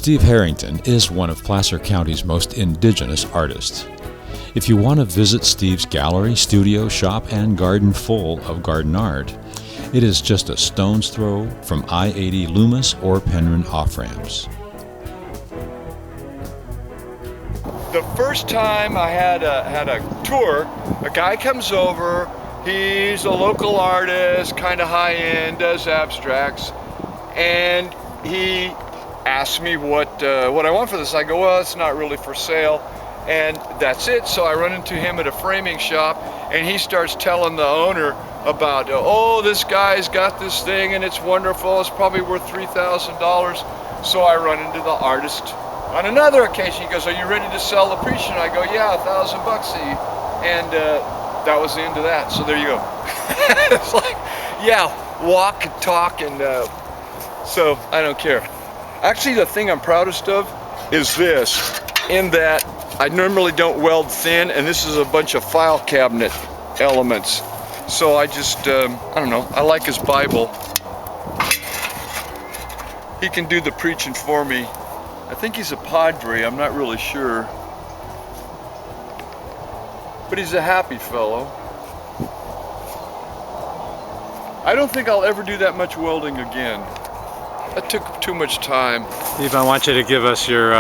Steve Harrington is one of Placer County's most indigenous artists. If you want to visit Steve's gallery, studio, shop, and garden full of garden art, it is just a stone's throw from I-80 Loomis or Penryn off-ramps. The first time I had a tour, a guy comes over, he's a local artist, kind of high-end, does abstracts, and he asked me what I want for this. I go, well, it's not really for sale, and that's it. So I run into him at a framing shop, and he starts telling the owner about, oh, this guy's got this thing, and it's wonderful. It's probably worth $3,000. So I run into the artist on another occasion. He goes, are you ready to sell the Appreciation? I go, yeah, $1,000. And that was the end of that. So there you go. It's like, yeah, walk and talk, and so I don't care. Actually, the thing I'm proudest of is this, in that I normally don't weld thin, and this is a bunch of file cabinet elements. So I just, I don't know, I like his Bible. He can do the preaching for me. I think he's a padre, I'm not really sure. But he's a happy fellow. I don't think I'll ever do that much welding again. That took too much time. Steve, I want you to give us your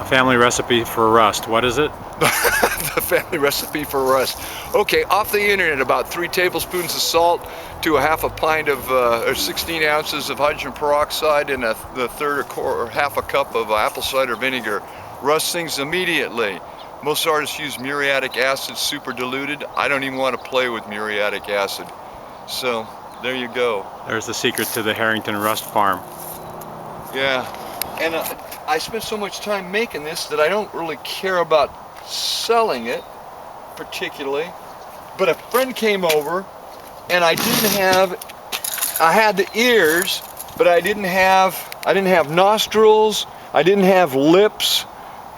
family recipe for rust. What is it? The family recipe for rust. Okay, off the internet, about 3 tablespoons of salt to a half a pint of, or 16 ounces of hydrogen peroxide, and the third or half a cup of apple cider vinegar. Rust things immediately. Most artists use muriatic acid super diluted. I don't even want to play with muriatic acid. So there you go. There's the secret to the Harrington Rust Farm. Yeah, and I spent so much time making this that I don't really care about selling it particularly. But a friend came over, and I had the ears, but I didn't have nostrils, I didn't have lips,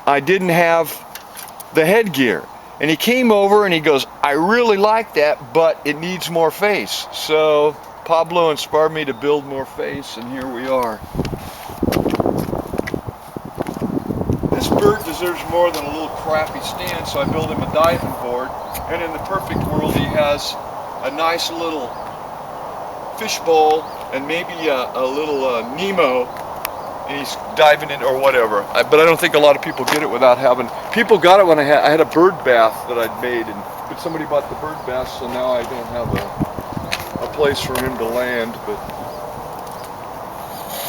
I didn't have the headgear. And he came over and he goes, I really like that, but it needs more face. So Pablo inspired me to build more face, and here we are. This bird deserves more than a little crappy stand, so I built him a diving board. And in the perfect world, he has a nice little fishbowl and maybe a little Nemo, and he's diving in or whatever. But I don't think a lot of people get it without having. People got it when I had a bird bath that I'd made, but somebody bought the bird bath, so now I don't have a place for him to land. But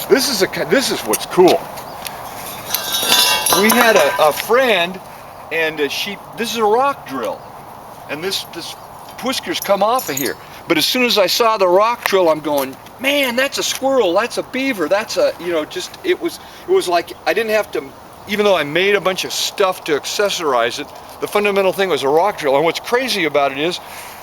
this is what's cool. We had a friend, and this is a rock drill, and this whiskers come off of here. But as soon as I saw the rock drill, I'm going, man, that's a squirrel, that's a beaver, that's a, just, it was like I didn't have to, even though I made a bunch of stuff to accessorize it, the fundamental thing was a rock drill. And what's crazy about it is,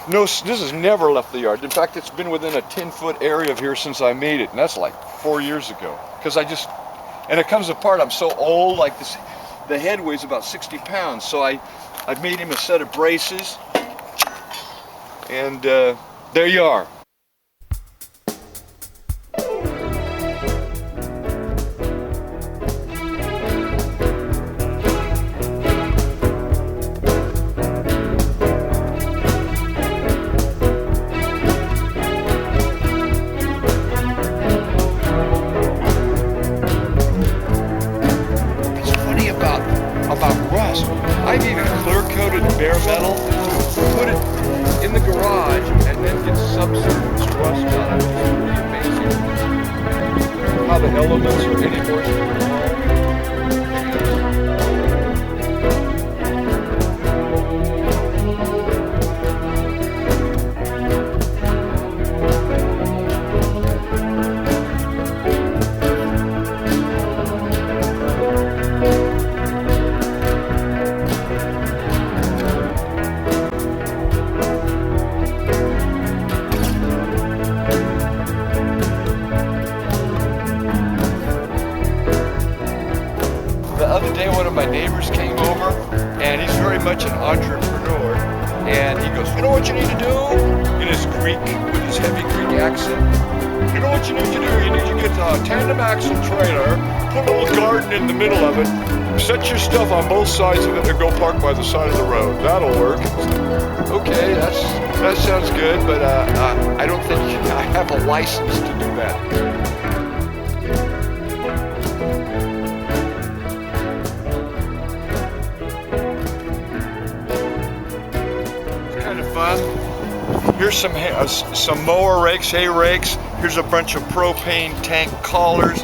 this has never left the yard. In fact, it's been within a 10-foot area of here since I made it, and that's like 4 years ago. Because and it comes apart, I'm so old, like this, the head weighs about 60 pounds, so I made him a set of braces, and there you are. I've even clear-coated bare metal, put it in the garage, and then get subsurface rust on it. It's really amazing how the elements are any more. My neighbors came over, and he's very much an entrepreneur, and he goes, you know what you need to do? In his Greek, with his heavy Greek accent, You know what you need to do? You need to get a tandem axle trailer, put a little garden in the middle of it, set your stuff on both sides of it, and go park by the side of the road. That'll work. Okay, that sounds good, but I don't think I have a license to do that. It's kind of fun. Here's some mower rakes, hay rakes. Here's a bunch of propane tank collars.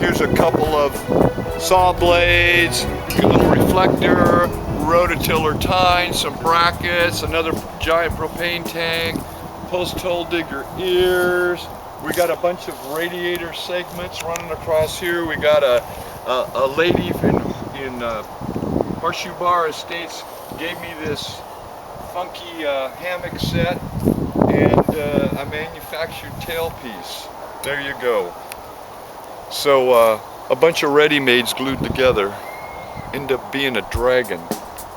Here's a couple of saw blades, a little reflector, rototiller tines, some brackets, another giant propane tank, post hole digger ears. We got a bunch of radiator segments running across here. We got a lady in Horseshoe Bar Estates gave me this funky hammock set and a manufactured tailpiece. There you go. So a bunch of ready-mades glued together end up being a dragon.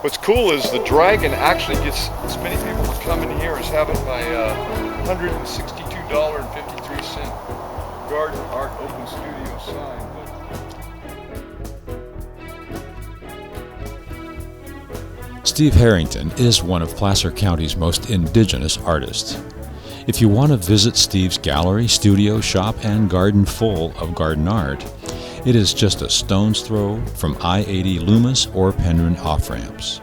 What's cool is the dragon actually gets as many people to come in here as having my $162.53 Garden Art Open Studio sign. Steve Harrington is one of Placer County's most indigenous artists. If you want to visit Steve's gallery, studio, shop, and garden full of garden art, it is just a stone's throw from I-80 Loomis or Penryn off-ramps.